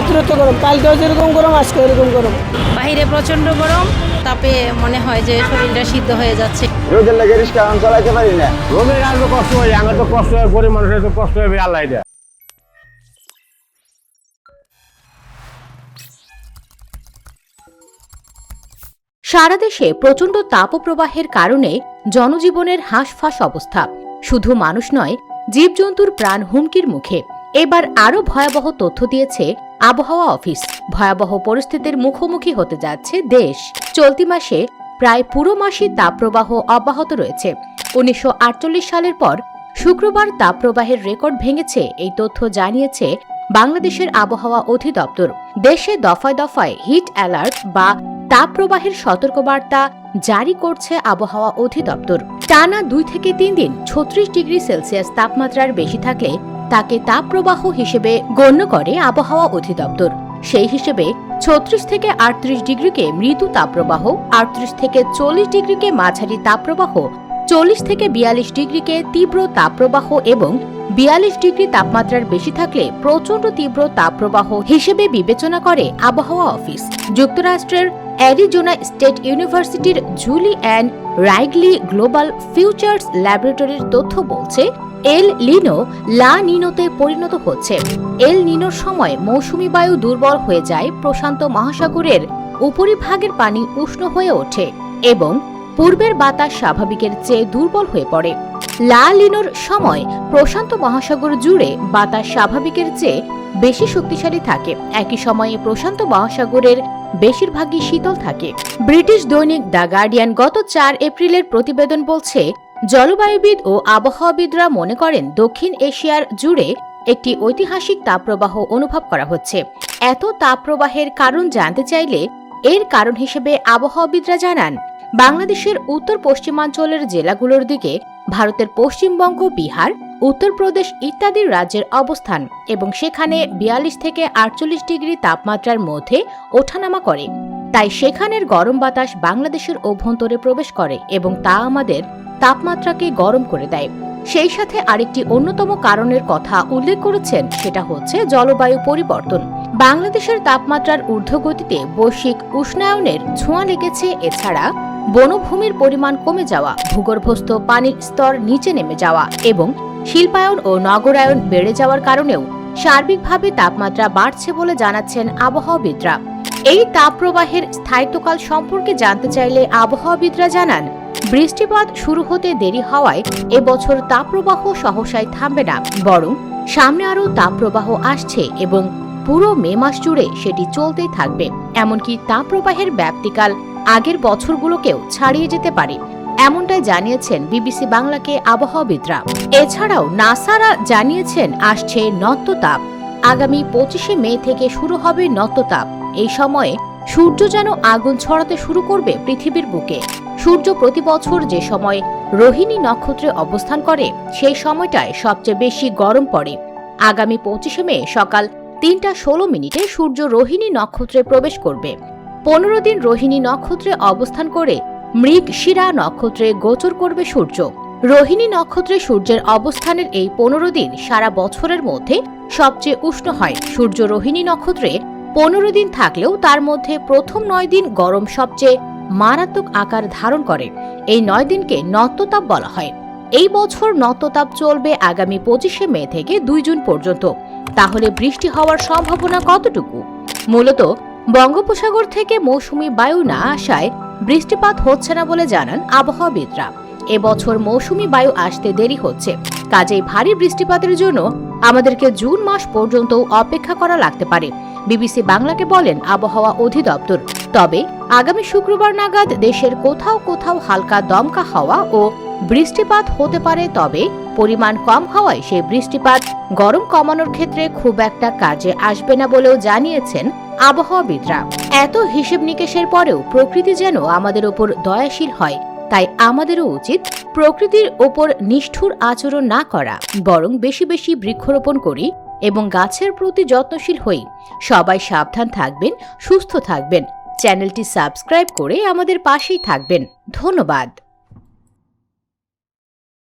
অতিরিক্ত গরম, কালকেও যেরকম গরম আজকে এরকম গরম। বাইরে প্রচন্ড গরম, তাপে মনে হয় যে শরীরটা সিদ্ধ হয়ে যাচ্ছে। রোদের লেগে রিক্সা চালাইতে পারি না। রোদের আর তো কষ্ট হয়, আমার তো কষ্ট হয়, গরিব মানুষের তো কষ্ট হবে, আল্লাহ দেয়। সারা দেশে প্রচণ্ড তাপপ্রবাহের কারণে জনজীবনের হাঁসফাঁস অবস্থা। শুধু মানুষ নয়, জীবজন্তুর প্রাণ হুমকির মুখে। এবার আরও ভয়াবহ তথ্য দিয়েছে আবহাওয়া অফিস। ভয়াবহ পরিস্থিতির মুখোমুখি হতে যাচ্ছে দেশ। চলতি মাসে প্রায় পুরো মাসই তাপপ্রবাহ অব্যাহত রয়েছে। 1948 সালের পর শুক্রবার তাপপ্রবাহের রেকর্ড ভেঙেছে, এই তথ্য জানিয়েছে বাংলাদেশের আবহাওয়া অধিদপ্তর। দেশে দফায় দফায় হিট অ্যালার্ট বা তাপপ্রবাহের সতর্কবার্তা জারি করছে আবহাওয়া অধিদপ্তর। টানা 2 থেকে 3 দিন 36 ডিগ্রি সেলসিয়াস তাপমাত্রার বেশি থাকলে তাকে তাপপ্রবাহ হিসেবে গণ্য করে আবহাওয়া অধিদপ্তর। সেই হিসেবে 36 থেকে 38 ডিগ্রিকে মৃদু তাপপ্রবাহ, 38 থেকে 40 ডিগ্রিকে মাঝারি তাপপ্রবাহ, 40 থেকে 42 ডিগ্রিকে তীব্র তাপপ্রবাহ এবং 42 ডিগ্রি তাপমাত্রার বেশি থাকলে প্রচণ্ড তীব্র তাপপ্রবাহ হিসেবে বিবেচনা করে আবহাওয়া অফিস। যুক্তরাষ্ট্রের অ্যারিজোনা স্টেট ইউনিভার্সিটির জুলি অ্যান্ড রাইগলি গ্লোবাল ফিউচার্স ল্যাবরেটরির তথ্য বলছে, এল লিনো লা নিনোতে পরিণত হচ্ছে। এল নিনোর সময় মৌসুমী বায়ু দুর্বল হয়ে যায়, প্রশান্ত মহাসাগরের উপরিভাগের পানি উষ্ণ হয়ে ওঠে এবং পূর্বের বাতাস স্বাভাবিকের চেয়ে দুর্বল হয়ে পড়ে। লা লিনোর সময় প্রশান্ত মহাসাগর জুড়ে বাতাস স্বাভাবিকের চেয়ে বেশি শক্তিশালী থাকে। একই সময়ে প্রশান্ত মহাসাগরের বেশিরভাগই শীতল থাকে। ব্রিটিশ দৈনিক দ্য গার্ডিয়ান গত 4 এপ্রিলের প্রতিবেদন বলছে, জলবায়ুবিদ ও আবহাওয়াবিদরা মনে করেন দক্ষিণ এশিয়ার জুড়ে একটি ঐতিহাসিক তাপপ্রবাহ অনুভব করা হচ্ছে। এত তাপপ্রবাহের কারণ জানতে চাইলে এর কারণ হিসেবে আবহাওয়াবিদরা জানান, বাংলাদেশের উত্তর পশ্চিমাঞ্চলের জেলাগুলোর দিকে ভারতের পশ্চিমবঙ্গ, বিহার, উত্তরপ্রদেশ ইত্যাদি রাজ্যের অবস্থান এবং সেখানে 42 থেকে 48 ডিগ্রি তাপমাত্রার মধ্যে ওঠানামা করে। তাই সেখানের গরম বাতাস বাংলাদেশের অভ্যন্তরে প্রবেশ করে এবং তা আমাদের তাপমাত্রাকে গরম করে দেয়। সেই সাথে আরেকটি অন্যতম কারণের কথা উল্লেখ করেছেন, সেটা হচ্ছে জলবায়ু পরিবর্তন। বাংলাদেশের তাপমাত্রার ঊর্ধ্বগতিতে বৈশ্বিক উষ্ণায়নের ছোঁয়া লেগেছে। এছাড়া বনভূমির পরিমাণ কমে যাওয়া, ভূগর্ভস্থ পানির স্তর নিচে নেমে যাওয়া এবং শিল্পায়ন ও নগরায়ন বেড়ে যাওয়ার কারণেও সার্বিকভাবে তাপমাত্রা বাড়ছে বলে জানাচ্ছেন আবহাওয়াবিদরা। এই তাপপ্রবাহের স্থায়িত্বকাল সম্পর্কে জানতে চাইলে আবহাওয়াবিদরা জানান, বৃষ্টিপাত শুরু হতে দেরি হওয়ায় এবছর তাপপ্রবাহ সহসায় থামবে না, বরং সামনে আরও তাপপ্রবাহ আসছে এবং পুরো মে মাস জুড়ে সেটি চলতেই থাকবে। এমনকি তাপপ্রবাহের ব্যাপ্তিকাল আগের বছরগুলোকেও ছাড়িয়ে যেতে পারে, এমনটাই জানিয়েছেন বিবিসি বাংলাকে আবহাওয়াবিদরা। এছাড়াও নাসারা জানিয়েছেন, আসছে নত্যতাপ। আগামী 25শে মে থেকে শুরু হবে নত্যতাপ। এই সময়ে সূর্য যেন আগুন ছড়াতে শুরু করবে পৃথিবীর বুকে। সূর্য প্রতি বছর যে সময় রোহিণী নক্ষত্রে অবস্থান করে, সেই সময়টায় সবচেয়ে বেশি গরম পড়ে। আগামী 25শে মে সকাল 3:16 সূর্য রোহিণী নক্ষত্রে প্রবেশ করবে। 15 দিন রোহিণী নক্ষত্রে অবস্থান করে মৃগশিরা নক্ষত্রে গোচর করবে সূর্য। রোহিণী নক্ষত্রে সূর্যের অবস্থানের এই 15 দিন সারা বছরের মধ্যে সবচেয়ে উষ্ণ হয়। সূর্য রোহিণী নক্ষত্রে 15 দিন থাকলেও তার মধ্যে প্রথম 9 দিন গরম সবচেয়ে মারাত্মক আকার ধারণ করে। এই 9 দিনকে নত্যতাপ বলা হয়। এই বছর নত্যতাপ চলবে আগামী 25শে মে থেকে 2 জুন পর্যন্ত। তাহলে বৃষ্টি হওয়ার সম্ভাবনা কতটুকু? মূলত বঙ্গোপসাগর থেকে মৌসুমী বায়ু না আসায় বৃষ্টিপাত হচ্ছে না বলে জানান আবহাওয়াবিদরা। এবছর মৌসুমী বায়ু আসতে দেরি হচ্ছে, কাজেই ভারী বৃষ্টিপাতের জন্য আমাদেরকে জুন মাস পর্যন্ত অপেক্ষা করা লাগতে পারে, বিবিসি বাংলাকে বলেন আবহাওয়া অধিদপ্তর। তবে আগামী শুক্রবার নাগাদ দেশের কোথাও কোথাও হালকা দমকা হাওয়া ও বৃষ্টিপাত হতে পারে, তবে পরিমাণ কম হওয়ায় সেই বৃষ্টিপাত গরম কমানোর ক্ষেত্রে খুব একটা কাজে আসবে না বলেও জানিয়েছেন আবহাওয়াবিদরা। এত হিসেব নিকেশের পরেও প্রকৃতি যেন আমাদের ওপর দয়াশীল হয়, তাই আমাদেরও উচিত প্রকৃতির ওপর নিষ্ঠুর আচরণ না করা, বরং বেশি বেশি বৃক্ষরোপণ করি এবং গাছের প্রতি যত্নশীল হই। সবাই সাবধান থাকবেন, সুস্থ থাকবেন। চ্যানেলটি সাবস্ক্রাইব করে আমাদের পাশেই থাকবেন। ধন্যবাদ।